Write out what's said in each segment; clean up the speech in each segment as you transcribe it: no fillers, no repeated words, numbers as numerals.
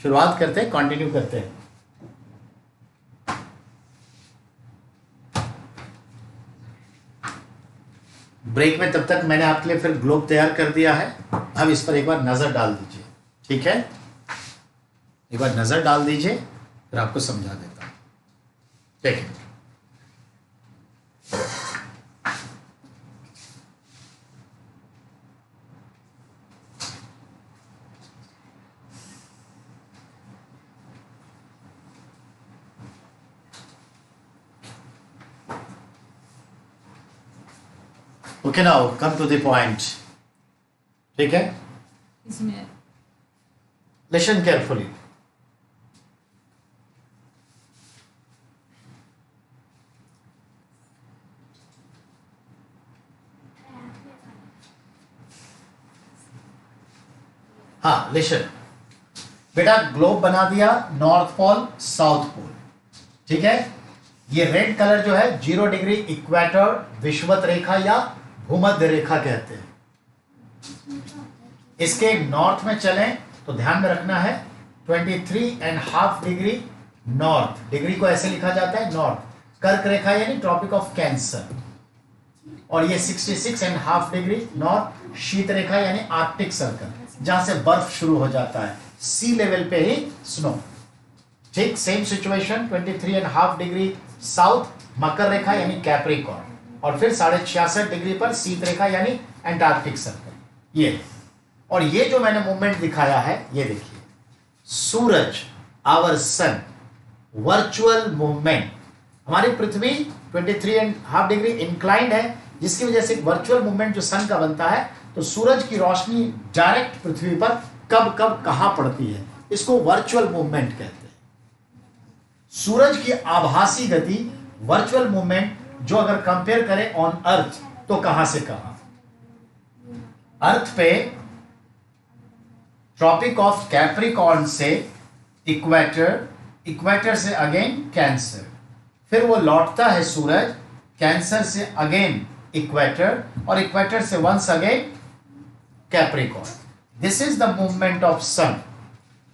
शुरुआत करते हैं, कंटिन्यू करते हैं। ब्रेक में तब तक मैंने आपके लिए फिर ग्लोब तैयार कर दिया है। अब इस पर एक बार नजर डाल दीजिए, ठीक है? एक बार नजर डाल दीजिए, फिर आपको समझा देता हूं। देखिए, okay, now come to the point, ठीक है? इसमें लिसन केयरफुली। हाँ, लिसन बेटा, ग्लोब बना दिया, नॉर्थ पोल साउथ पोल, ठीक है? ये रेड कलर जो है 0 डिग्री इक्वेटर, विषुवत रेखा या भूमध्य रेखा कहते हैं। इसके नॉर्थ में चलें तो ध्यान में रखना है 23.5 डिग्री नॉर्थ। डिग्री को ऐसे लिखा जाता है नॉर्थ, कर्क रेखा यानी ट्रॉपिक ऑफ कैंसर। और ये 66.5 डिग्री नॉर्थ, शीत रेखा यानी आर्कटिक सर्कल, जहां से बर्फ शुरू हो जाता है, सी लेवल पे ही स्नो। ठीक सेम सिचुएशन 23.5 डिग्री साउथ, मकर रेखा यानी कैप्रिकॉर्न, और फिर 66.5 डिग्री पर शीत रेखा यानी एंटार्क्टिक सर्कल। ये और ये जो मैंने मूवमेंट दिखाया है, ये देखिए, सूरज, आवर सन, वर्चुअल मूवमेंट। हमारी पृथ्वी 23.5 डिग्री इंक्लाइंड है, जिसकी वजह से वर्चुअल मूवमेंट जो सन का बनता है, तो सूरज की रोशनी डायरेक्ट पृथ्वी पर कब कब कहां पड़ती है, इसको वर्चुअल मूवमेंट कहते हैं। सूरज की आभासी गति, वर्चुअल मूवमेंट, जो अगर कंपेयर करें ऑन अर्थ, तो कहां से कहां? अर्थ पे ट्रॉपिक ऑफ कैप्रिकॉर्न से इक्वेटर, इक्वेटर से अगेन कैंसर, फिर वो लौटता है सूरज, कैंसर से अगेन इक्वेटर, और इक्वेटर से once again Capricorn. This is the movement of sun.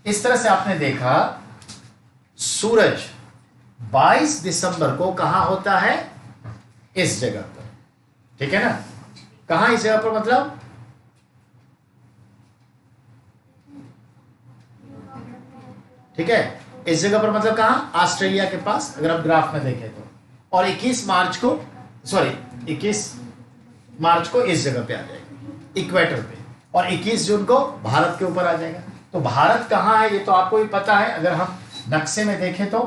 इस तरह से आपने देखा सूरज 22 दिसंबर को कहां होता है? इस जगह पर, ठीक है ना? कहां इस जगह पर, मतलब ठीक है, इस जगह पर मतलब कहां? ऑस्ट्रेलिया के पास, अगर आप ग्राफ में देखें तो। और 21 मार्च को, सॉरी 21 मार्च को इस जगह पे आ जाएगा, इक्वेटर पे, और 21 जून को भारत के ऊपर आ जाएगा। तो भारत कहां है ये तो आपको भी पता है। अगर हम नक्शे में देखें तो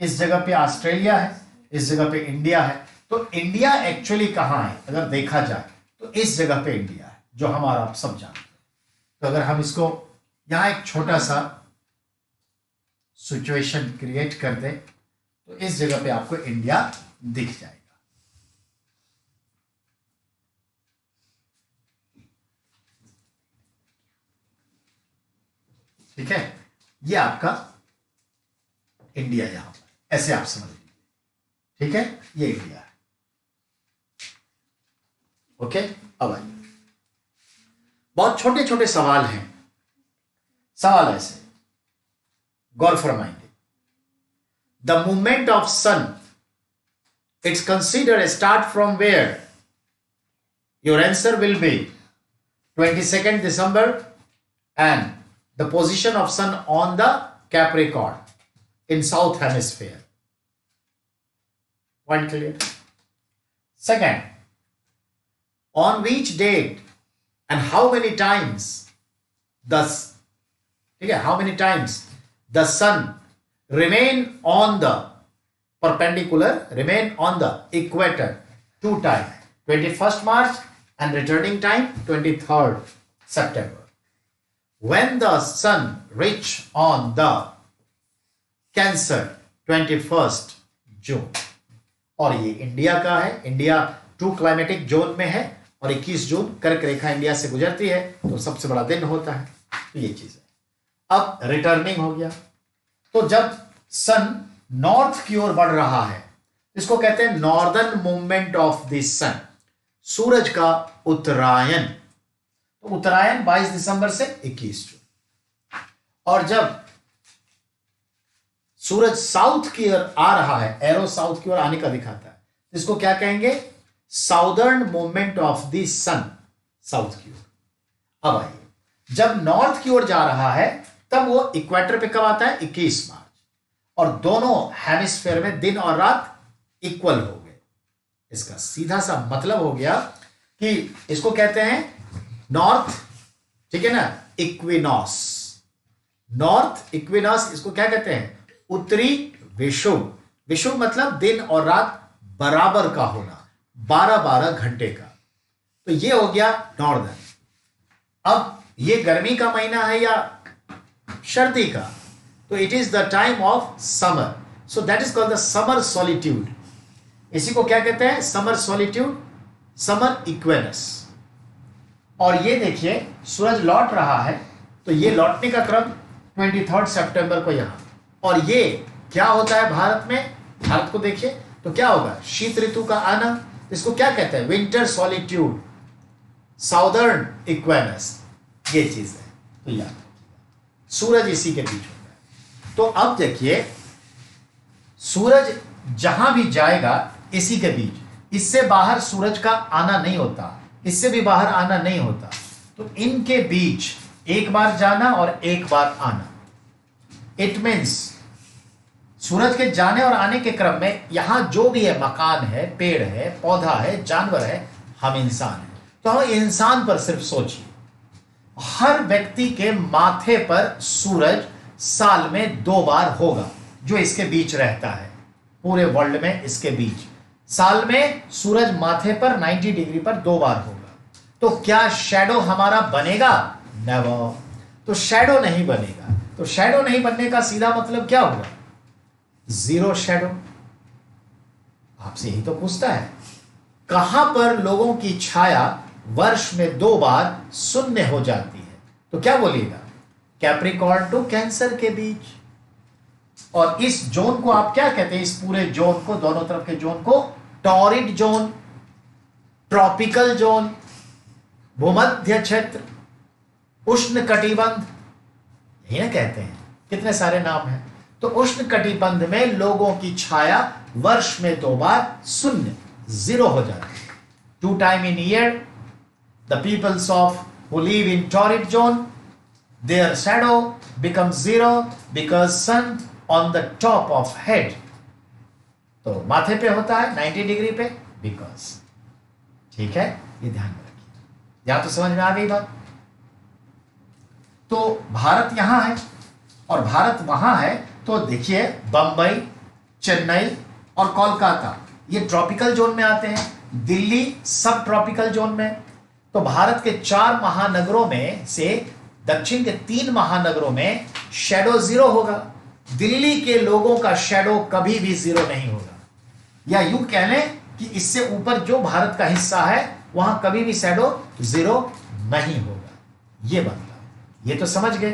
इस जगह पे ऑस्ट्रेलिया है, इस जगह पे इंडिया है। तो इंडिया एक्चुअली कहां है अगर देखा जाए तो इस जगह पे इंडिया है, जो हमारा आप सब जानते हैं। तो अगर हम इसको यहां एक छोटा सा सिचुएशन क्रिएट कर दें तो इस जगह पे आपको इंडिया दिख जाएगा। ठीक है, ये आपका इंडिया यहां पर, ऐसे आप समझ लीजिए। ठीक है, ये इंडिया है। ओके, अब आइए, बहुत छोटे छोटे सवाल हैं। सवाल ऐसे, गौर फरमाएंगे। The movement of sun, it's consider start from where? Your answer will be 22nd December and the position of sun on the Capricorn in south hemisphere. Point clear? Second, on which date and how many times how many times the sun remain on the perpendicular, remain on the equator? 2 times, 21st March and returning time 23rd September. When the sun reach on the Cancer 21st June. और ये India का है, India 2 climatic zone में है, और 21 जून कर्क रेखा India से गुजरती है, तो सबसे बड़ा दिन होता है। तो ये चीज है। अब रिटर्निंग हो गया, तो जब सन नॉर्थ की ओर बढ़ रहा है, इसको कहते हैं नॉर्दर्न मूवमेंट ऑफ द सन, सूरज का उत्तरायण। तो उत्तरायण 22 दिसंबर से 21 जून। और जब सूरज साउथ की ओर आ रहा है, एरो साउथ की ओर आने का दिखाता है, इसको क्या कहेंगे? Southern movement of the sun, south की ओर। अब आइए, जब नॉर्थ की ओर जा रहा है तब वो इक्वेटर पे कब आता है? 21 मार्च। और दोनों हेमिस्फेयर में दिन और रात इक्वल हो गए। इसका सीधा सा मतलब हो गया कि इसको कहते हैं नॉर्थ, ठीक है ना, इक्विनॉस। नॉर्थ इक्विनॉस, इसको क्या कहते हैं? उत्तरी विषुव। विषुव मतलब दिन और रात बराबर का होना, 12-12 घंटे का। तो ये हो गया नॉर्दर्न। अब ये गर्मी का महीना है या सर्दी का? तो it is the time of summer, so that is called the summer solitude. इसी को क्या कहते हैं? Summer solitude, summer equinox. और ये देखिए सूरज लौट रहा है, तो ये लौटने का क्रम 23 सितंबर को यहां। और ये क्या होता है भारत में? भारत को देखिए तो क्या होगा? शीत ऋतु का आना, इसको क्या कहते हैं? विंटर सॉलिट्यूड, साउदर्न इक्वेनस, ये चीज है। तो याद सूरज इसी के बीच होता है। तो अब देखिए सूरज जहां भी जाएगा इसी के बीच, इससे बाहर सूरज का आना नहीं होता, इससे भी बाहर आना नहीं होता। तो इनके बीच एक बार जाना और एक बार आना। इट मीन्स सूरज के जाने और आने के क्रम में यहां जो भी है, मकान है, पेड़ है, पौधा है, जानवर है, हम इंसान हैं। तो हम इंसान पर सिर्फ सोचिए, हर व्यक्ति के माथे पर सूरज साल में 2 बार होगा, जो इसके बीच रहता है। पूरे वर्ल्ड में इसके बीच साल में सूरज माथे पर 90 डिग्री पर 2 बार होगा। तो क्या शैडो हमारा बनेगा? नेवर। तो शैडो नहीं बनेगा। तो शैडो नहीं बनने का सीधा मतलब क्या हुआ? Zero shadow. आपसे यही तो पूछता है, कहां पर लोगों की छाया वर्ष में 2 बार शून्य हो जाती है? तो क्या बोलिएगा? कैप्रिकॉर्न टू कैंसर के बीच। और इस जोन को आप क्या कहते हैं? इस पूरे जोन को, दोनों तरफ के जोन को टॉरिड जोन, ट्रॉपिकल जोन, भूमध्य क्षेत्र, उष्ण कटिबंध, यही ना कहते हैं। कितने सारे नाम हैं। तो उष्ण कटिबंध में लोगों की छाया वर्ष में 2 बार शून्य, जीरो हो जाती है। 2 time in year the peoples of who live in torrid zone, their shadow becomes zero because sun on the top of head, तो माथे पे होता है 90 डिग्री पे, बिकॉज। ठीक है, ये ध्यान में रखिए। या तो समझ में आ गई बात? तो भारत यहां है और भारत वहां है, तो देखिए बंबई, चेन्नई और कोलकाता ये ट्रॉपिकल जोन में आते हैं, दिल्ली सब ट्रॉपिकल जोन में। तो भारत के 4 महानगरों में से दक्षिण के 3 महानगरों में शैडो जीरो होगा। दिल्ली के लोगों का शैडो कभी भी जीरो नहीं होगा। या यूं कह लें कि इससे ऊपर जो भारत का हिस्सा है वहां कभी भी शैडो जीरो नहीं होगा। यह बदलाव, ये तो समझ गए,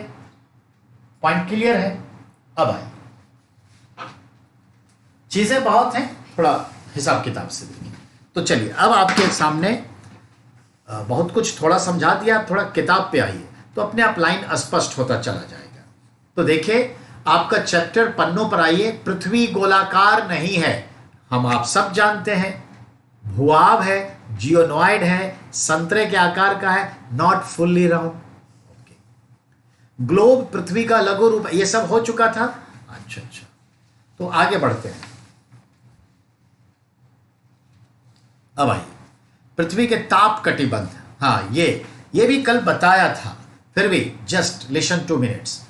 पॉइंट क्लियर है। अब आइए, चीजें बहुत हैं, थोड़ा हिसाब किताब से देखिए। तो चलिए अब आपके सामने बहुत कुछ थोड़ा समझा दिया, थोड़ा किताब पे आइए तो अपने आप लाइन स्पष्ट होता चला जाएगा। तो देखिए आपका चैप्टर पन्नों पर आइए। पृथ्वी गोलाकार नहीं है, हम आप सब जानते हैं। भूआब है, जियोनॉइड है, संतरे के आकार का है, नॉट फुल्ली राउंड। ग्लोब पृथ्वी का लघु रूप, ये सब हो चुका था। अच्छा, तो आगे बढ़ते हैं। अब आइए पृथ्वी के ताप कटिबंध। हाँ, ये भी कल बताया था, फिर भी just listen 2 minutes.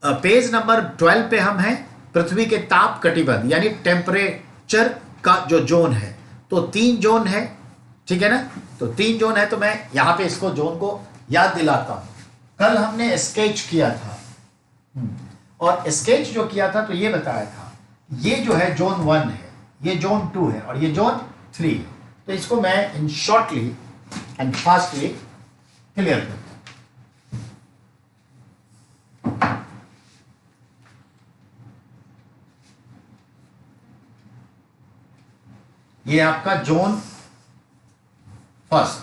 Page number 12 पे हम हैं। पृथ्वी के ताप कटिबंध यानी टेम्परेचर का जो जोन है, तो 3 जोन है, ठीक है ना। तो 3 जोन है, तो मैं यहां पे इसको जोन को याद दिलाता हूं। कल हमने स्केच किया था, और स्केच जो किया था तो ये बताया था, ये जो है जोन 1 है, ये जोन 2 है और ये जोन 3 है। तो इसको मैं इन शॉर्टली एंड फास्टली क्लियर करता हूं। ये आपका जोन फर्स्ट,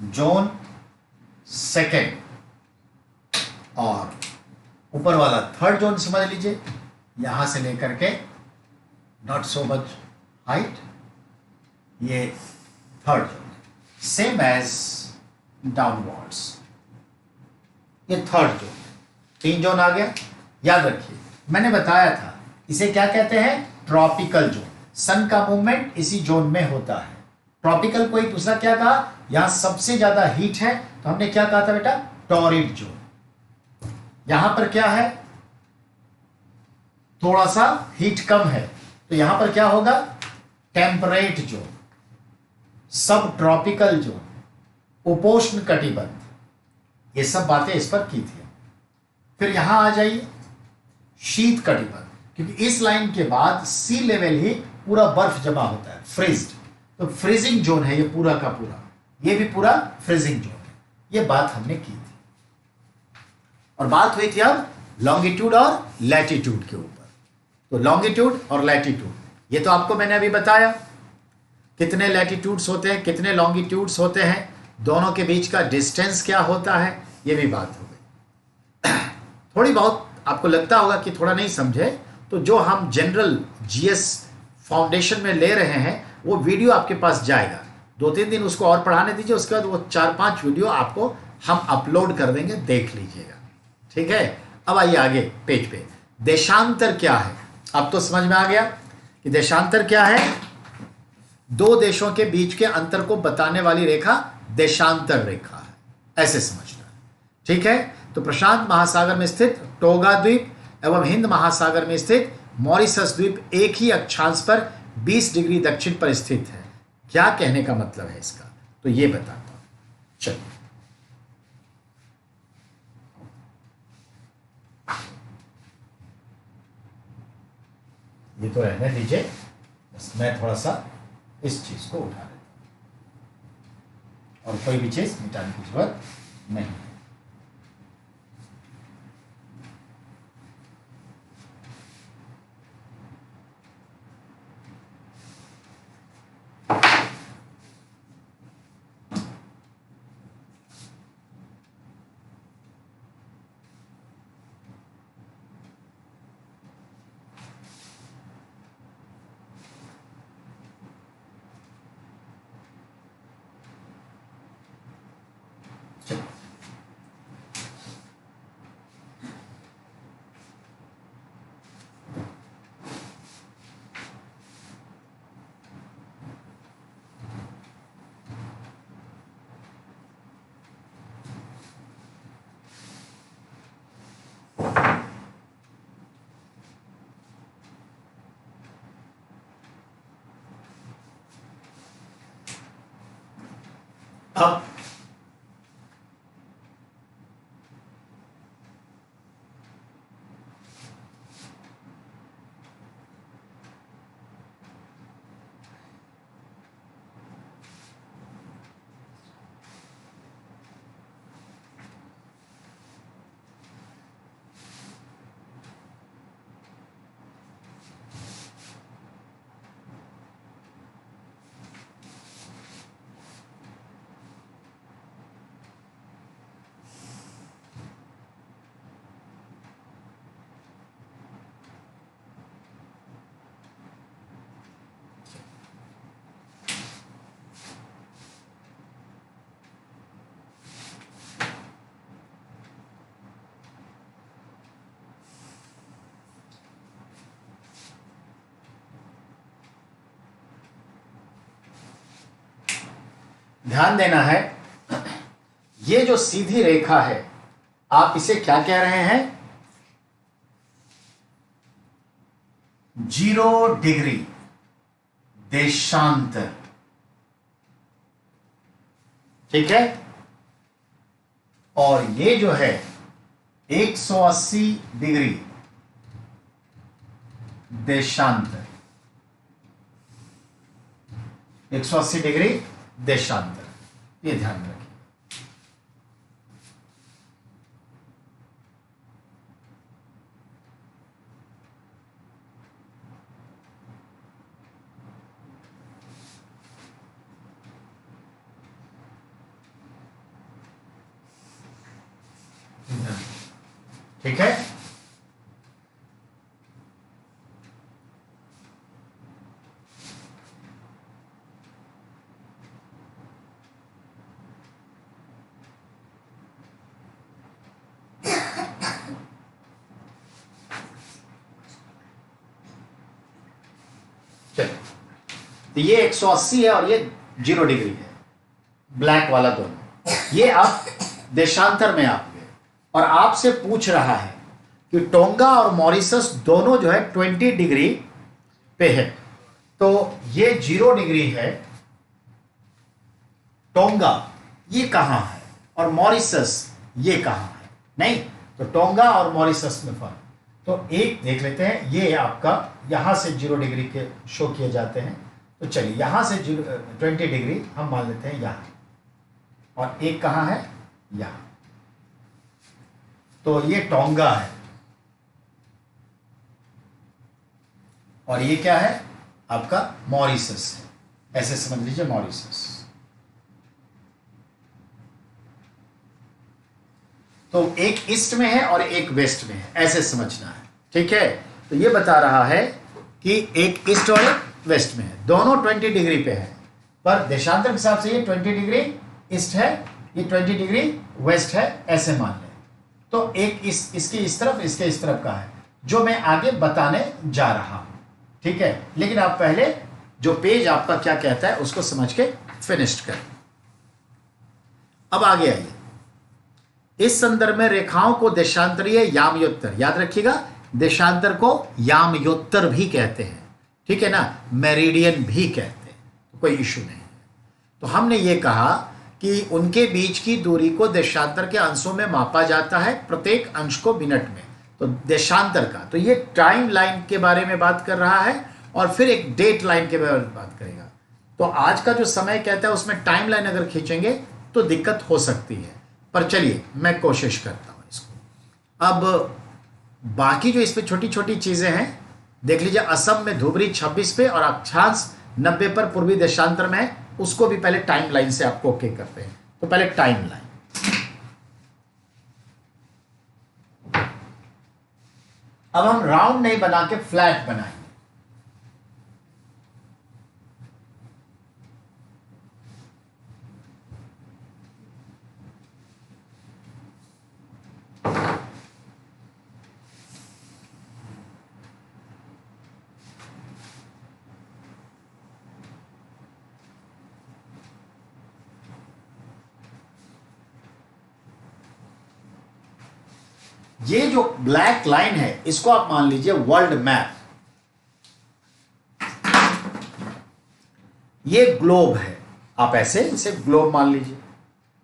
जोन सेकेंड, और ऊपर वाला थर्ड जोन समझ लीजिए, यहां से लेकर के नॉट सो मच हाइट, ये third zone, same as downwards, ये थर्ड जोन। 3 जोन आ गया। याद रखिए मैंने बताया था इसे क्या कहते हैं, ट्रॉपिकल जोन। सन का मूवमेंट इसी जोन में होता है। ट्रॉपिकल कोई दूसरा क्या कहा, यहां सबसे ज्यादा हीट है तो हमने क्या कहा था बेटा, टॉरिड जोन। यहां पर क्या है, थोड़ा सा हीट कम है तो यहां पर क्या होगा, टेम्परेट जोन, सब ट्रॉपिकल जोन, उपोष्ण कटिबंध, ये सब बातें इस पर की थी। फिर यहां आ जाइए शीत कटिबंध, क्योंकि इस लाइन के बाद सी लेवल ही पूरा बर्फ जमा होता है, फ्रीज्ड, तो फ्रीजिंग जोन है ये पूरा का पूरा, ये भी पूरा फ्रीजिंग जोन है। ये बात हमने की थी, और बात हुई थी अब लॉन्गिट्यूड और लैटिट्यूड के ऊपर। तो लॉन्गिट्यूड और लैटिट्यूड, ये तो आपको मैंने अभी बताया कितने लैटिट्यूड्स होते हैं, कितने लॉन्गिट्यूड्स होते हैं, दोनों के बीच का डिस्टेंस क्या होता है, ये भी बात हो गई। थोड़ी बहुत आपको लगता होगा कि थोड़ा नहीं समझे, तो जो हम जनरल जीएस फाउंडेशन में ले रहे हैं वो वीडियो आपके पास जाएगा, 2-3 दिन उसको और पढ़ाने दीजिए, उसके बाद वो 4-5 वीडियो आपको हम अपलोड कर देंगे, देख लीजिएगा, ठीक है। अब आइए आगे पेज पे, देशांतर क्या है, अब तो समझ में आ गया कि देशांतर क्या है, दो देशों के बीच के अंतर को बताने वाली रेखा देशांतर रेखा है, ऐसे समझना, ठीक है। तो प्रशांत महासागर में स्थित टोगा द्वीप एवं हिंद महासागर में स्थित मॉरिशस द्वीप एक ही अक्षांश पर 20 डिग्री दक्षिण पर स्थित है। क्या कहने का मतलब है इसका, तो ये बताता हूं, चलिए। ये तो रहने दीजिए, बस मैं थोड़ा सा इस चीज को उठा देता हूं, और कोई भी चीज मिटाने की जरूरत नहीं है। अब ध्यान देना है, ये जो सीधी रेखा है आप इसे क्या कह रहे हैं, 0 डिग्री देशांतर, ठीक है। और ये जो है 180 डिग्री देशांतर, 180 डिग्री देशांतर, ये ध्यान में रखिए। ठीक है। तो ये 180 है और ये 0 डिग्री है, ब्लैक वाला दोनों। ये आप देशांतर में आप गए और आपसे पूछ रहा है कि टोंगा और मॉरिशस दोनों जो है 20 डिग्री पे है। तो ये 0 डिग्री है, टोंगा ये कहां है और मॉरिशस ये कहां है? नहीं, तो टोंगा और मॉरिशस में फर्क। तो एक देख लेते हैं, ये आपका यहां से 0 डिग्री के शो किए जाते हैं। तो चलिए यहां से 20 डिग्री हम मान लेते हैं यहां, और एक कहां है? यहां। तो ये टोंगा है और ये क्या है? आपका मॉरिशस है। ऐसे समझ लीजिए, मॉरिशस। तो एक ईस्ट में है और एक वेस्ट में है, ऐसे समझना है। ठीक है, तो ये बता रहा है कि एक ईस्ट और एक वेस्ट में है, दोनों 20 डिग्री पे है, पर देशांतर के हिसाब से ये 20 डिग्री ईस्ट है, ये 20 डिग्री वेस्ट है, ऐसे मान लें। तो एक इसकी इस तरफ, इसके इस तरफ का है, जो मैं आगे बताने जा रहा हूं। ठीक है, लेकिन आप पहले जो पेज आपका क्या कहता है उसको समझ के फिनिश करें। अब आगे आइए। इस संदर्भ में रेखाओं को देशांतरीय यामयोत्तर, याद रखिएगा, देशांतर को यामयोत्तर भी कहते हैं। ठीक है ना, मेरिडियन भी कहते हैं, तो कोई इशू नहीं है। तो हमने ये कहा कि उनके बीच की दूरी को देशांतर के अंशों में मापा जाता है, प्रत्येक अंश को मिनट में। तो देशांतर का, तो ये टाइम लाइन के बारे में बात कर रहा है और फिर एक डेट लाइन के बारे में बात करेगा। तो आज का जो समय कहता है उसमें टाइम लाइन अगर खींचेंगे तो दिक्कत हो सकती है, पर चलिए मैं कोशिश करता हूं इसको। अब बाकी जो इसमें छोटी छोटी चीजें हैं देख लीजिए। असम में धुबरी 26 पे और अक्षांश 90 पर पूर्वी देशांतर में है, उसको भी पहले टाइम लाइन से आपको ओके करते हैं। तो पहले टाइम लाइन, अब हम राउंड नहीं बना के फ्लैट बनाएंगे। ये जो ब्लैक लाइन है इसको आप मान लीजिए वर्ल्ड मैप। ये ग्लोब है, आप ऐसे इसे ग्लोब मान लीजिए।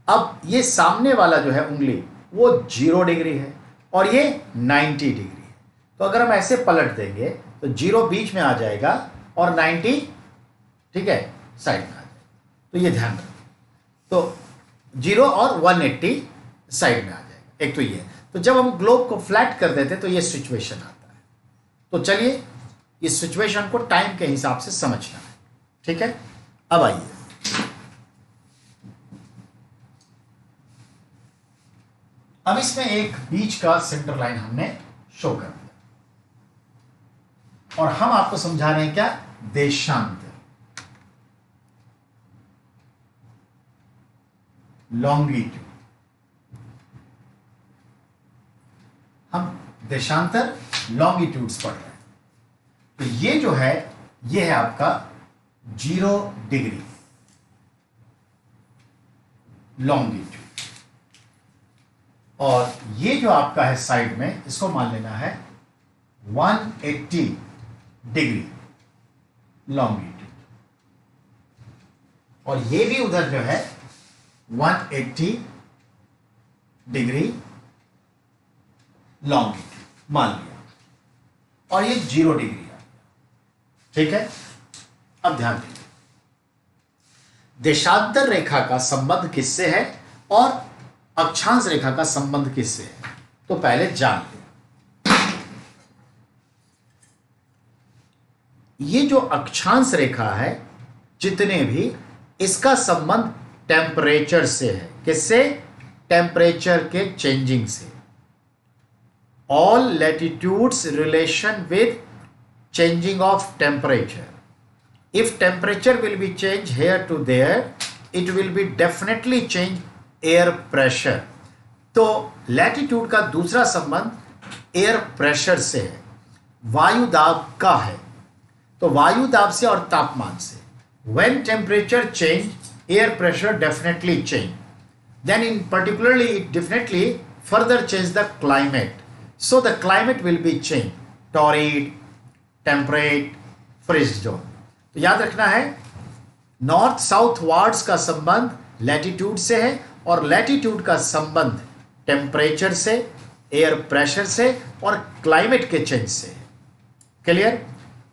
अब ये सामने वाला जो है उंगली वो 0 डिग्री है और ये 90 डिग्री है। तो अगर हम ऐसे पलट देंगे तो 0 बीच में आ जाएगा और 90 ठीक है साइड में आ जाएगा। तो ये ध्यान रखें, तो 0 और 180 साइड में आ जाएगा। एक तो ये, तो जब हम ग्लोब को फ्लैट कर देते तो ये सिचुएशन आता है। तो चलिए इस सिचुएशन को टाइम के हिसाब से समझना है। ठीक है, अब आइए, अब इसमें एक बीच का सेंटर लाइन हमने शो कर दिया और हम आपको समझा रहे हैं क्या? देशांतर, लॉन्गिट्यूड। हम देशांतर लॉन्गिट्यूड्स पढ़ रहे हैं। तो ये जो है ये है आपका 0 डिग्री लॉन्गिट्यूड, और ये जो आपका है साइड में इसको मान लेना है 180 डिग्री लॉन्गिट्यूड, और ये भी उधर जो है 180 डिग्री लॉन्गिट्यूड मान लिया, और ये 0 डिग्री है। ठीक है, अब ध्यान दीजिए, देशांतर रेखा का संबंध किससे है और अक्षांश रेखा का संबंध किससे है? तो पहले जान लें। ये जो अक्षांश रेखा है जितने भी, इसका संबंध टेम्परेचर से है। किससे? टेम्परेचर के चेंजिंग से। all latitudes relation with changing of temperature. If temperature will be changed here to there, it will be definitely change air pressure. तो लैटिट्यूड का दूसरा संबंध एयर प्रेशर से है, वायु दाब का है. तो वायु दाब से और तापमान से. When temperature change, air pressure definitely change. Then in particularly it definitely further change the climate. So the climate will be changed. Torrid, temperate, freeze zone. तो याद रखना है नॉर्थ साउथ वार्ड्स का संबंध लैटिट्यूड से है और लैटिट्यूड का संबंध टेम्परेचर से, एयर प्रेशर से और क्लाइमेट के चेंज से. क्लियर?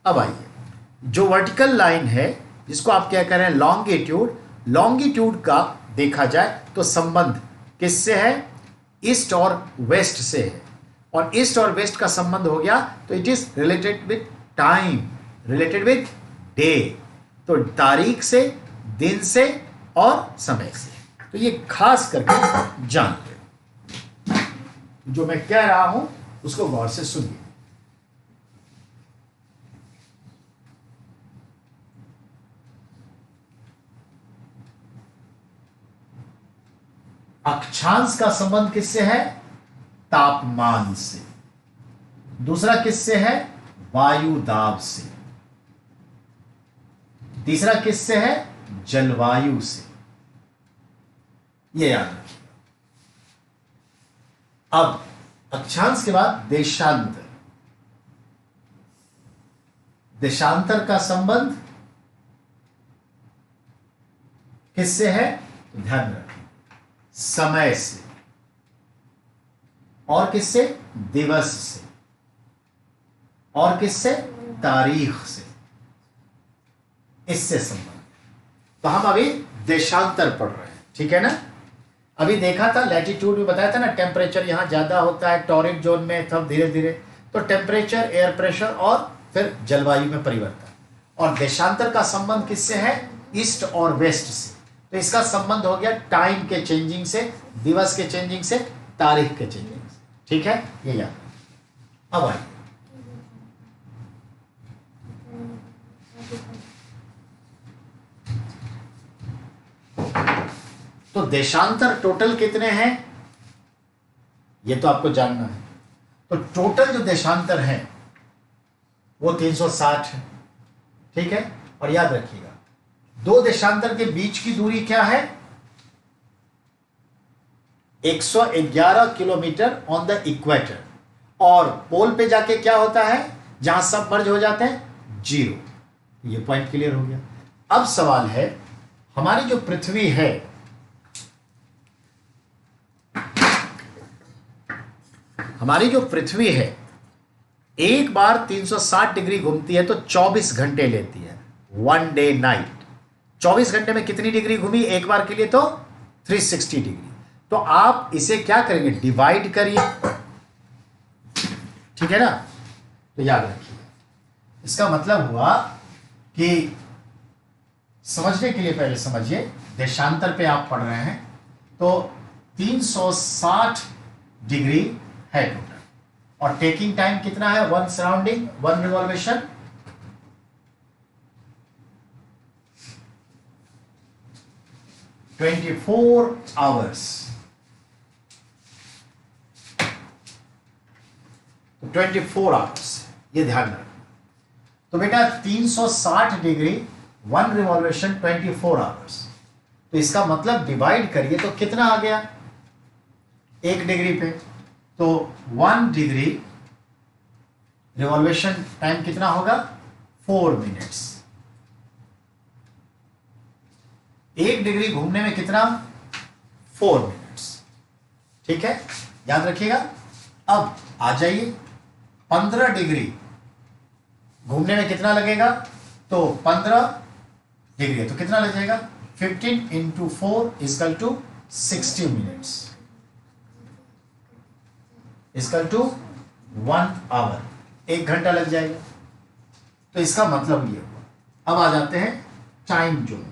अब आइए, जो वर्टिकल लाइन है जिसको आप क्या कह रहे हैं लॉन्गिट्यूड, लॉन्गिट्यूड का देखा जाए तो संबंध किससे है? ईस्ट और वेस्ट से है. और ईस्ट और वेस्ट का संबंध हो गया तो it is related with time, related with day. तो तारीख से, दिन से और समय से. तो ये खास करके जान लो. जो मैं कह रहा हूं उसको गौर से सुनिए. अक्षांश का संबंध किससे है? तापमान से. दूसरा किससे है? वायु दाब से. तीसरा किससे है? जलवायु से. ये याद रखिए. अब अक्षांश के बाद देशांतर. देशांतर का संबंध किससे है? तो ध्यान रखें, समय से. और किससे? दिवस से. और किससे? तारीख से. इससे संबंध. तो हम अभी देशांतर पढ़ रहे हैं, ठीक है ना? अभी देखा था लैटिट्यूड में, बताया था ना टेम्परेचर यहां ज्यादा होता है टॉरिड जोन में, तब धीरे धीरे तो टेम्परेचर, एयर प्रेशर और फिर जलवायु में परिवर्तन. और देशांतर का संबंध किससे है? ईस्ट और वेस्ट से. तो इसका संबंध हो गया टाइम के चेंजिंग से, दिवस के चेंजिंग से, तारीख के चेंजिंग से. ठीक है, ये याद. अब आइए, तो देशांतर टोटल कितने हैं ये तो आपको जानना है. तो टोटल जो देशांतर है वो 360 है. ठीक है, और याद रखिएगा दो देशांतर के बीच की दूरी क्या है? 111 किलोमीटर ऑन द इक्वेटर. और पोल पे जाके क्या होता है? जहां सब मर्ज हो जाते हैं, 0. ये पॉइंट क्लियर हो गया. अब सवाल है, हमारी जो पृथ्वी है, हमारी जो पृथ्वी है एक बार 360 डिग्री घूमती है तो 24 घंटे लेती है. 1 डे नाइट. 24 घंटे में कितनी डिग्री घूमी एक बार के लिए? तो 360 डिग्री. तो आप इसे क्या करेंगे? डिवाइड करिए. ठीक है ना? तो याद रखिए, इसका मतलब हुआ कि समझने के लिए पहले समझिए, देशांतर पे आप पढ़ रहे हैं तो 360 डिग्री है टोटल. और टेकिंग टाइम कितना है? 1 सराउंडिंग, 1 रिवॉल्वेशन. (24 hours). 24 hours, ये ध्यान रखना. तो बेटा 360 डिग्री 1 रिवॉल्वेशन 24 hours. तो इसका मतलब डिवाइड करिए तो कितना आ गया 1 डिग्री पे? तो 1 डिग्री रिवॉल्वेशन टाइम कितना होगा? 4 मिनट्स. 1 डिग्री घूमने में कितना? 4 मिनट्स. ठीक है, याद रखिएगा. अब आ जाइए, 15 डिग्री घूमने में कितना लगेगा? तो 15 डिग्री है तो कितना लग जाएगा? 15 into 4 equal to 60 minutes, equal to 1 hour. 1 घंटा लग जाएगा. तो इसका मतलब ये हुआ. अब आ जाते हैं टाइम जोन.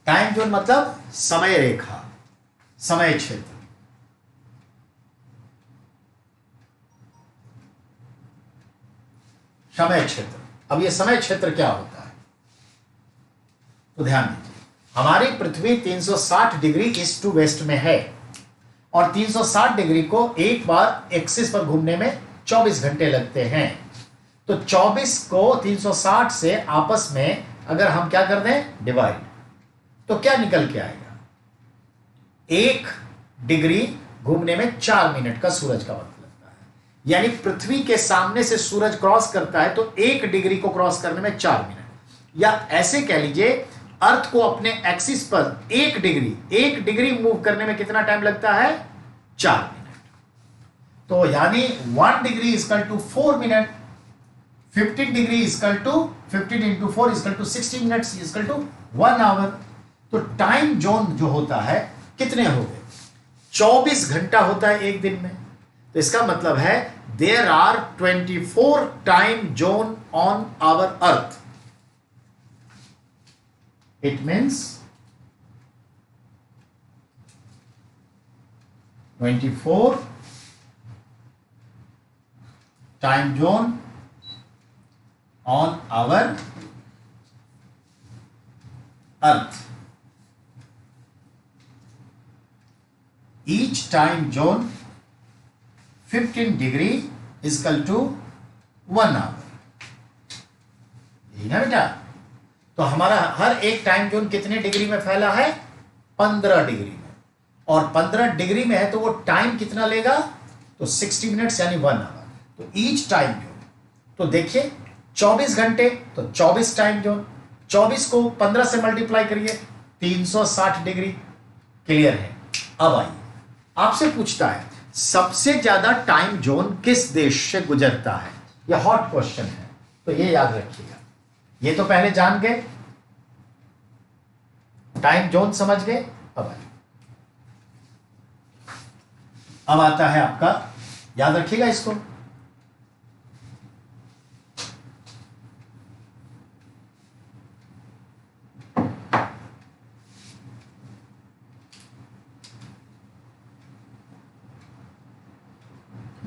टाइम जोन मतलब समय रेखा. समय क्षेत्र। समय क्षेत्र, अब ये समय क्षेत्र क्या होता है तो ध्यान दीजिए, हमारी पृथ्वी 360 डिग्री ईस्ट टू वेस्ट में है और 360 डिग्री को एक बार एक्सिस पर घूमने में 24 घंटे लगते हैं। तो 24 को 360 से आपस में अगर हम क्या कर दें डिवाइड, तो क्या निकल के आएगा, 1 डिग्री घूमने में 4 मिनट का सूरज का वक्त लगता है। यानी पृथ्वी के सामने से सूरज क्रॉस करता है तो 1 डिग्री को क्रॉस करने में 4 मिनट, या ऐसे कह लीजिए अर्थ को अपने एक्सिस पर 1 डिग्री मूव करने में कितना टाइम लगता है, 4 मिनट। तो यानी 1 degree equal to 4 minute, 15 degree equal to 15 into 4 equal to 60 minutes equal to 1 hour. तो टाइम जोन जो होता है कितने हो गए, 24 घंटा होता है एक दिन में। तो इसका मतलब है there are 24 time zone on our earth. It means 24 time zone on our earth. Each time zone 15 degree is equal to 1 hour. यही ना बेटा, तो हमारा हर एक टाइम जोन कितने डिग्री में फैला है, 15 डिग्री में, और 15 डिग्री में है तो वो टाइम कितना लेगा, तो 60 मिनट्स यानी 1 आवर। तो ईच टाइम जोन, तो देखिए 24 घंटे तो 24 टाइम जोन, 24 को 15 से मल्टीप्लाई करिए 360 डिग्री। क्लियर है। अब आइए आपसे पूछता है सबसे ज्यादा टाइम जोन किस देश से गुजरता है, यह हॉट क्वेश्चन है, तो ये याद रखिएगा। ये तो पहले जान गए, टाइम जोन समझ गए। अब आता है आपका, याद रखिएगा इसको,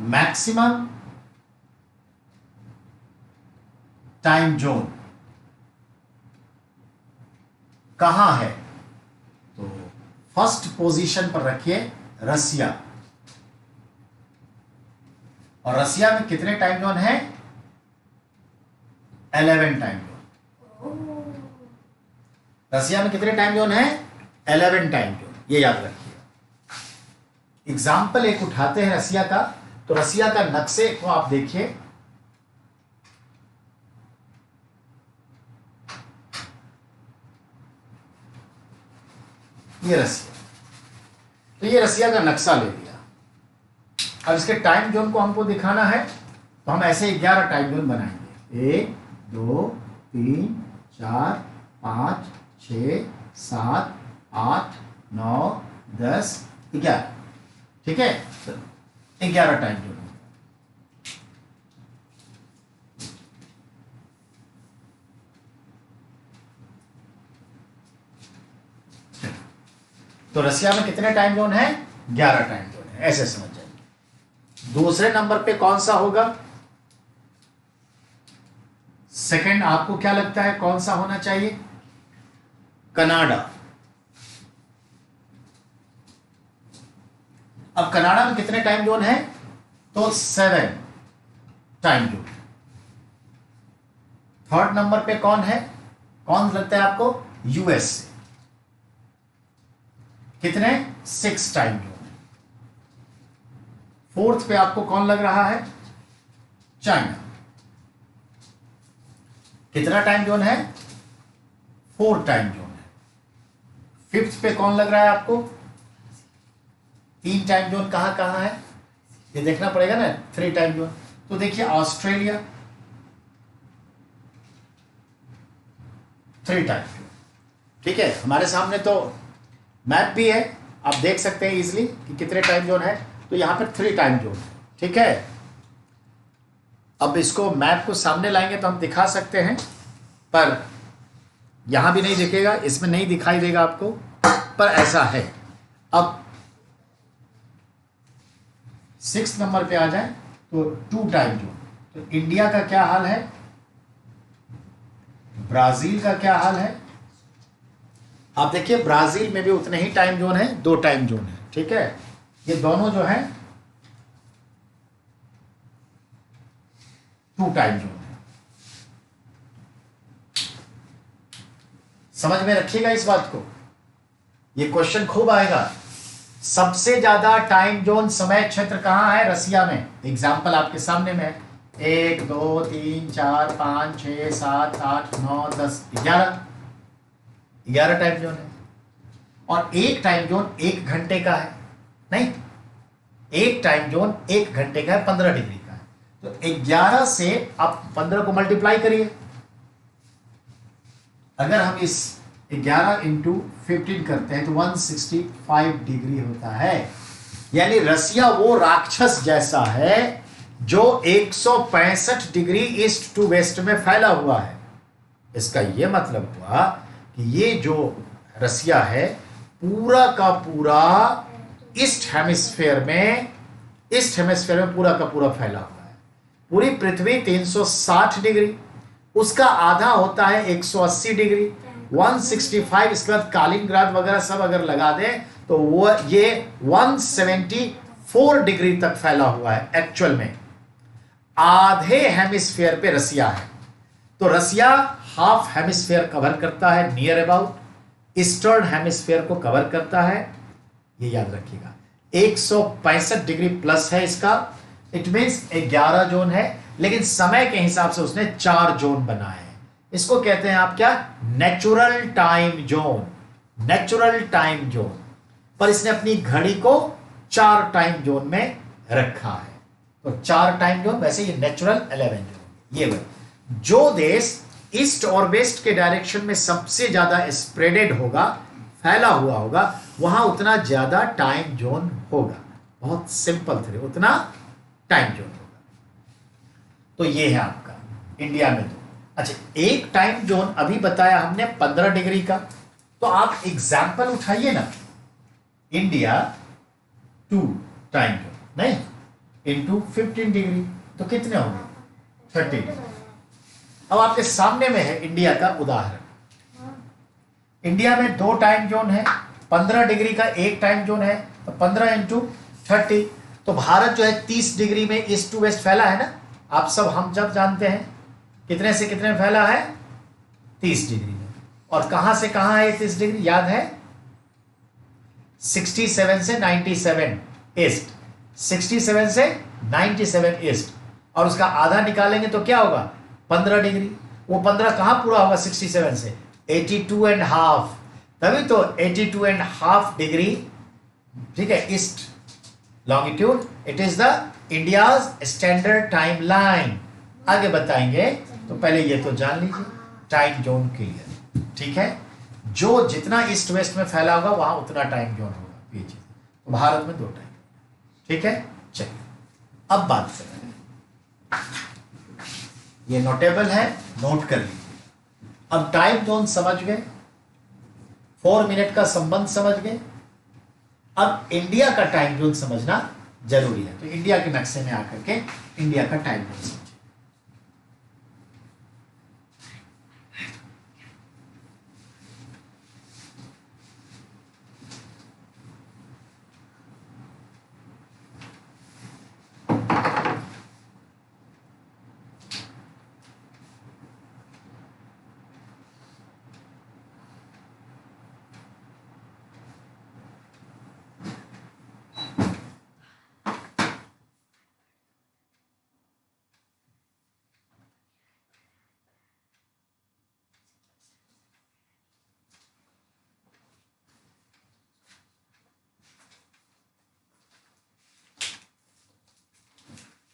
मैक्सिमम टाइम जोन कहां है, तो फर्स्ट पोजीशन पर रखिए रसिया। और रसिया में कितने टाइम जोन है, 11 टाइम जोन। रसिया में कितने टाइम जोन है, 11 टाइम जोन, ये याद रखिए। एग्जाम्पल एक उठाते हैं रसिया का, तो रसिया का नक्शे को आप देखिए, ये रसिया, तो ये रसिया का नक्शा ले लिया। अब इसके टाइम जोन को हमको दिखाना है तो हम ऐसे 11 टाइम जोन बनाएंगे, 1 2 3 4 5 6 7 8 9 10 11, ठीक है, 11 टाइम जोन। तो रसिया में कितने टाइम जोन है, 11 टाइम जोन है, ऐसे समझ जाइए। दूसरे नंबर पे कौन सा होगा, सेकंड आपको क्या लगता है कौन सा होना चाहिए, कनाडा। अब कनाडा में कितने टाइम जोन है, तो 7 टाइम जोन। थर्ड नंबर पे कौन है, कौन लगता है आपको, यूएस, कितने, 6 टाइम जोन। फोर्थ पे आपको कौन लग रहा है, चाइना, कितना टाइम जोन है, 4 टाइम जोन है। फिफ्थ पे कौन लग रहा है आपको, 3 टाइम जोन कहां कहां है, ये देखना पड़ेगा ना, 3 टाइम जोन। तो देखिए ऑस्ट्रेलिया 3 टाइम जोन, ठीक है। हमारे सामने तो मैप भी है, आप देख सकते हैं इजिली कि कितने टाइम जोन है, तो यहां पर 3 टाइम जोन, ठीक है। अब इसको मैप को सामने लाएंगे तो हम दिखा सकते हैं, पर यहां भी नहीं दिखेगा, इसमें नहीं दिखाई देगा आपको, पर ऐसा है। अब 6 नंबर पे आ जाए तो 2 टाइम जोन। तो इंडिया का क्या हाल है, ब्राजील का क्या हाल है। आप देखिए ब्राजील में भी उतने ही टाइम जोन है, 2 टाइम जोन है, ठीक है। ये दोनों जो है 2 टाइम जोन है। समझ में रखिएगा इस बात को, ये क्वेश्चन खूब आएगा। सबसे ज्यादा टाइम जोन समय क्षेत्र कहां है, रसिया में। एग्जाम्पल आपके सामने में है, 1 2 3 4 5 6 7 8 9 10 11 टाइम जोन है। और एक टाइम जोन 1 घंटे का है, नहीं, एक टाइम जोन 1 घंटे का है, 15 डिग्री का है। तो 11 से आप 15 को मल्टीप्लाई करिए। अगर हम इस 11 इंटू 15 करते हैं तो 165 डिग्री होता है। यानी रसिया वो राक्षस जैसा है जो 165 डिग्री ईस्ट टू वेस्ट में फैला हुआ है। इसका यह मतलब हुआ कि ये जो रसिया है पूरा का पूरा ईस्ट हेमिस्फेयर में पूरा का पूरा फैला हुआ है। पूरी पृथ्वी 360 डिग्री, उसका आधा होता है 180 डिग्री, 165, इसके बाद कालिनग्राद वगैरह सब अगर लगा दें तो वो ये 174 डिग्री तक फैला हुआ है। एक्चुअल में आधे हेमिस्फेयर पे रसिया है। तो रसिया हाफ हेमिस्फेयर कवर करता है, नियर अबाउट ईस्टर्न हेमिस्फेयर को कवर करता है, ये याद रखिएगा। 165 डिग्री प्लस है इसका, इट मींस 11 जोन है, लेकिन समय के हिसाब से उसने 4 जोन बनाए हैं। इसको कहते हैं आप क्या, natural time zone, natural time zone. पर इसने अपनी घड़ी को 4 टाइम जोन में रखा है। तो 4 टाइम जोन, वैसे ये नेचुरल 11 जोन। ये जो देश ईस्ट और वेस्ट के डायरेक्शन में सबसे ज्यादा स्प्रेडेड होगा, फैला हुआ होगा, वहां उतना ज्यादा टाइम जोन होगा। बहुत सिंपल थे, उतना टाइम जोन होगा। तो ये है आपका इंडिया में 2। अच्छा, एक टाइम जोन अभी बताया हमने 15 डिग्री का, तो आप एग्जाम्पल उठाइए ना, इंडिया 2 टाइम जोन, नहीं, इंटू 15 डिग्री, तो कितने होंगे, 30 डिग्री। अब आपके सामने में है इंडिया का उदाहरण। इंडिया में 2 टाइम जोन है, 15 डिग्री का एक टाइम जोन है, तो 15 इंटू 30। तो भारत जो है 30 डिग्री में ईस्ट टू वेस्ट फैला है ना, आप सब हम जब जानते हैं कितने से कितने में फैला है, 30 डिग्री में। और कहां से कहां है 30 डिग्री, याद है, 67 से 97 ईस्ट, 67 से 97 ईस्ट, और उसका आधा निकालेंगे तो क्या होगा, 15 डिग्री। वो 15 कहां पूरा होगा 67 से, 82 एंड हाफ, तभी तो 82 एंड हाफ डिग्री, ठीक है, east longitude. It is the India's standard time line. आगे बताएंगे, तो पहले ये तो जान लीजिए, टाइम जोन क्लियर, ठीक है। जो जितना ईस्ट वेस्ट में फैला होगा वहां उतना टाइम जोन होगा, ये चीज। तो भारत में 2 टाइम, ठीक है। चलिए अब बात करें, ये नोटेबल है, नोट कर लीजिए। अब टाइम जोन समझ गए, 4 मिनट का संबंध समझ गए। अब इंडिया का टाइम जोन समझना जरूरी है, तो इंडिया के नक्शे में आकर के इंडिया का टाइम जोन समझिए।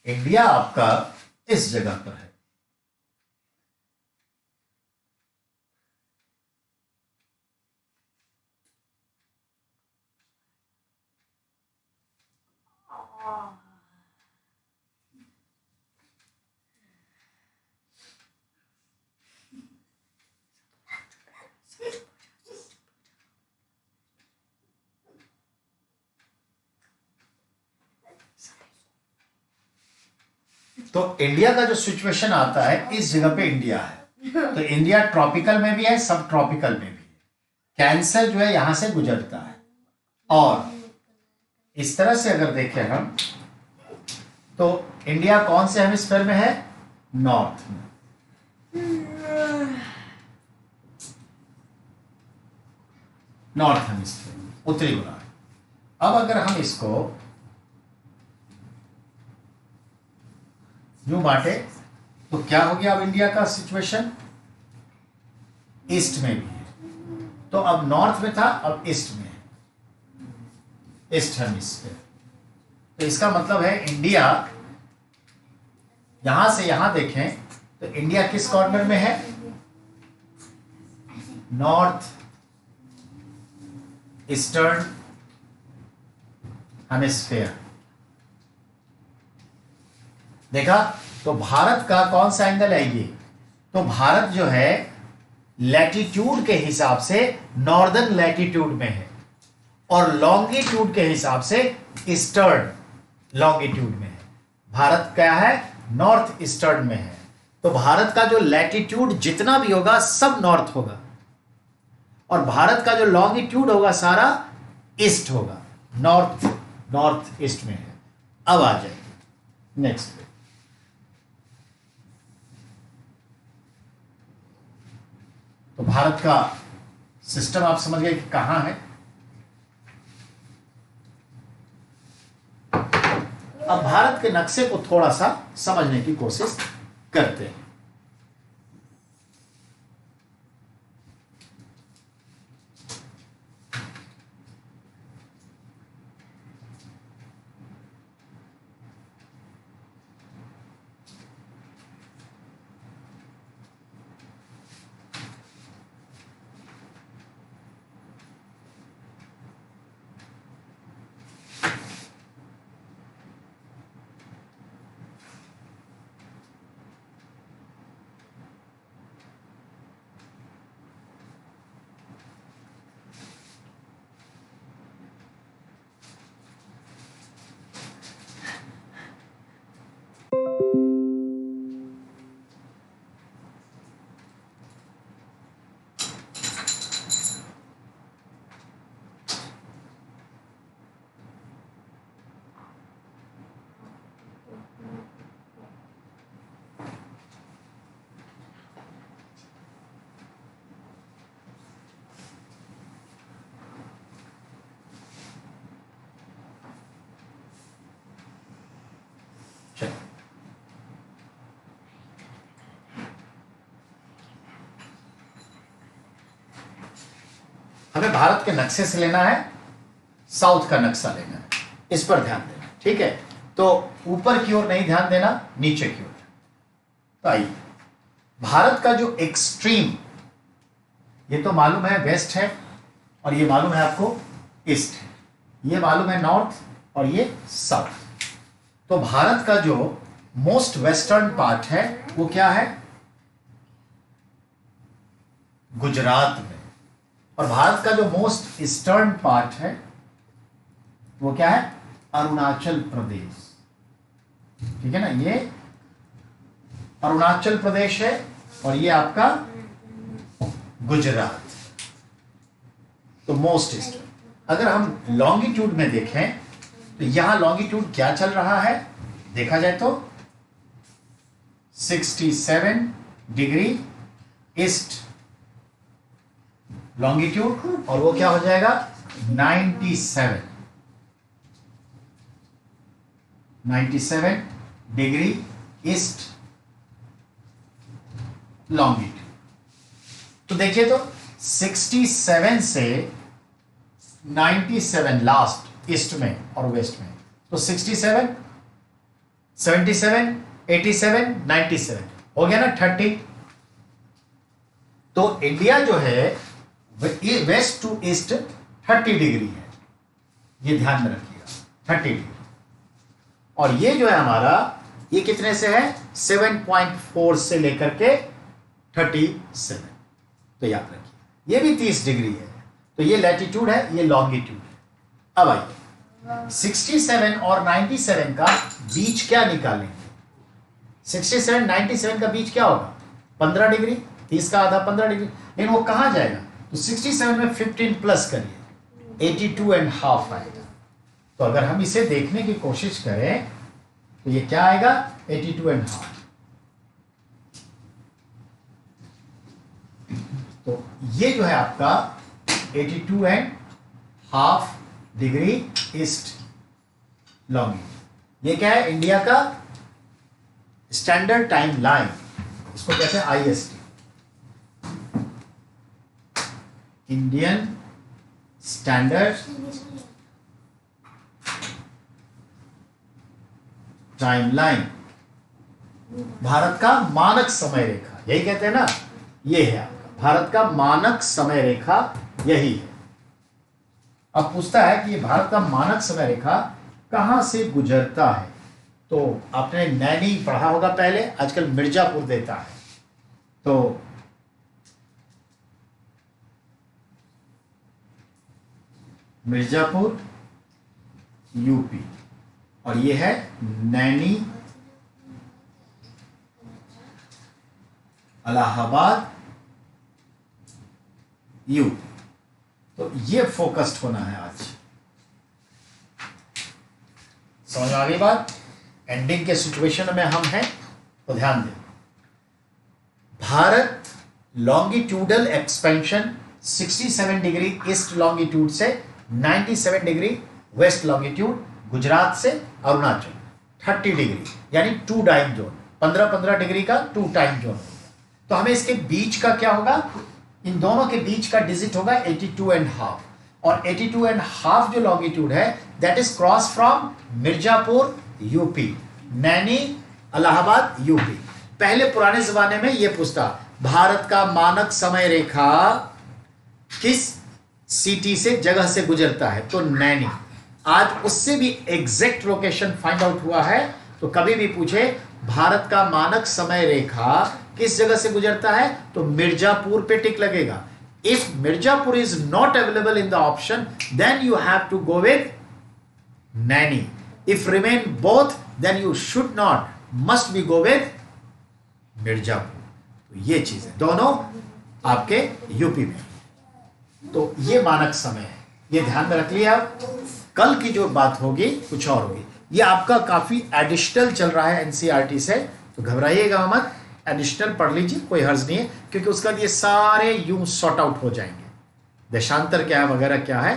इंडिया आपका इस जगह पर है, तो इंडिया का जो सिचुएशन आता है, इस जगह पे इंडिया है, तो इंडिया ट्रॉपिकल में भी है, सब ट्रॉपिकल में भी है। कैंसर जो है यहां से गुजरता है, और इस तरह से अगर देखें हम तो इंडिया कौन से हेमिस्फीयर में है? नॉर्थ में। नॉर्थ हेमिस्फीयर में, उत्तरी गोलार्ध। अब अगर हम इसको यूं बांटे तो क्या हो गया? अब इंडिया का सिचुएशन ईस्ट में भी है, तो अब नॉर्थ में था, अब ईस्ट में है, ईस्ट हेमिस्फीयर। तो इसका मतलब है इंडिया, यहां से यहां देखें तो इंडिया किस कॉर्नर में है? North eastern hemisphere. देखा? तो भारत का कौन सा एंगल है ये? तो भारत जो है लैटिट्यूड के हिसाब से नॉर्दर्न लैटिट्यूड में है, और लॉन्गिट्यूड के हिसाब से ईस्टर्न लॉन्गिट्यूड में है। भारत क्या है? नॉर्थ ईस्टर्न में है। तो भारत का जो लैटिट्यूड जितना भी होगा सब नॉर्थ होगा, और भारत का जो लॉन्गिट्यूड होगा सारा ईस्ट होगा, नॉर्थ ईस्ट में है। अब आ जाए नेक्स्ट। तो भारत का सिस्टम आप समझ गए कि कहां है। अब भारत के नक्शे को थोड़ा सा समझने की कोशिश करते हैं। हमें भारत के नक्शे से लेना है, साउथ का नक्शा लेना है, इस पर ध्यान देना, ठीक है। तो ऊपर की ओर नहीं ध्यान देना, नीचे की ओर। तो आइए, भारत का जो एक्सट्रीम, ये तो मालूम है वेस्ट है, और ये मालूम है आपको ईस्ट है, ये मालूम है नॉर्थ, और ये साउथ। तो भारत का जो मोस्ट वेस्टर्न पार्ट है वो क्या है? गुजरात में। और भारत का जो मोस्ट ईस्टर्न पार्ट है वो क्या है? अरुणाचल प्रदेश, ठीक है ना। ये अरुणाचल प्रदेश है, और ये आपका गुजरात, तो मोस्ट ईस्टर्न। अगर हम लॉन्गिट्यूड में देखें तो यहां लॉन्गिट्यूड क्या चल रहा है देखा जाए तो 67 डिग्री ईस्ट लॉन्गिट्यूड, और वो क्या हो जाएगा 97 डिग्री ईस्ट लॉन्गिट्यूड। तो देखिए तो 67 से 97 लास्ट ईस्ट में और वेस्ट में, तो 67 77 87 97 हो गया ना 30। तो इंडिया जो है वेस्ट टू ईस्ट 30 डिग्री है, ये ध्यान में रखिएगा 30 डिग्री। और ये जो है हमारा, ये कितने से है 7.4 से लेकर के 37, तो याद रखिए ये भी 30 डिग्री है। तो ये लैटिट्यूड है, ये लॉन्गिट्यूड है। अब आइए 67 और 97 का बीच क्या निकालेंगे? 67 97 का बीच क्या होगा? 15 डिग्री। 30 का आधा 15 डिग्री। लेकिन वो कहाँ जाएगा? तो 67 में 15 प्लस करिए, 82.5 आएगा। तो अगर हम इसे देखने की कोशिश करें तो ये क्या आएगा? 82.5। तो ये जो है आपका 82.5 डिग्री ईस्ट लॉन्गिट्यूड। ये क्या है? इंडिया का स्टैंडर्ड टाइम लाइन, इसको कहते हैं IST, Indian standard time line, Bharat का मानक समय रेखा, यही कहते हैं ना। ये है आपका भारत का मानक समय रेखा, यही है। अब पूछता है कि ये भारत का मानक समय रेखा कहां से गुजरता है? तो आपने नैनी पढ़ा होगा पहले, आजकल मिर्जापुर देता है। तो मिर्जापुर यूपी, और ये है नैनी इलाहाबाद यूपी। तो ये फोकस्ड होना है आज। समझ में आ गई बात? एंडिंग के सिचुएशन में हम हैं, तो ध्यान दें। Bharat longitudinal expansion 67 degree east longitude से 97 डिग्री वेस्ट लॉन्गिट्यूड, गुजरात से अरुणाचल 30 डिग्री, यानी 2 टाइम जोन, 15-15 डिग्री का 2 टाइम जोन। तो हमें इसके बीच का क्या होगा? इन दोनों के बीच का डिजिट होगा 82.5, और 82.5 जो लॉन्गिट्यूड है that is cross from Mirzapur UP, Naini Allahabad UP. पहले पुराने जमाने में यह पूछता भारत का मानक समय रेखा किस सिटी से, जगह से गुजरता है, तो नैनी। आज उससे भी एग्जैक्ट लोकेशन फाइंड आउट हुआ है। तो कभी भी पूछे भारत का मानक समय रेखा किस जगह से गुजरता है, तो मिर्जापुर पे टिक लगेगा। If Mirzapur is not available in the option, then you have to go with Naini. If remain both, then you should not, must be go with Mirzapur. तो ये चीज है, दोनों आपके यूपी में। तो ये मानक समय है, ये ध्यान में रख लिया। कल की जो बात होगी कुछ और होगी। ये आपका काफी एडिशनल चल रहा है एनसीईआरटी से, तो घबराइएगा मत, एडिशनल पढ़ लीजिए, कोई हर्ज नहीं है, क्योंकि उसका ये सारे यूं सॉर्ट आउट हो जाएंगे। देशांतर क्या है वगैरह क्या है।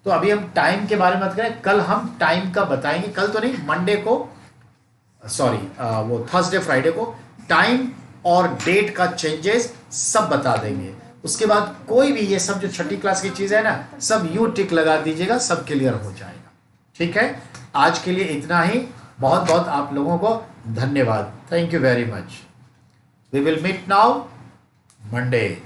तो अभी हम टाइम के बारे में बात करें, कल हम टाइम का बताएंगे। कल तो नहीं, मंडे को, सॉरी वो थर्सडे फ्राइडे को टाइम और डेट का चेंजेस सब बता देंगे। उसके बाद कोई भी ये सब जो छठी क्लास की चीज है ना, सब यूं टिक लगा दीजिएगा, सब क्लियर हो जाएगा। ठीक है, आज के लिए इतना ही। बहुत बहुत आप लोगों को धन्यवाद। Thank you very much. We will meet now Monday.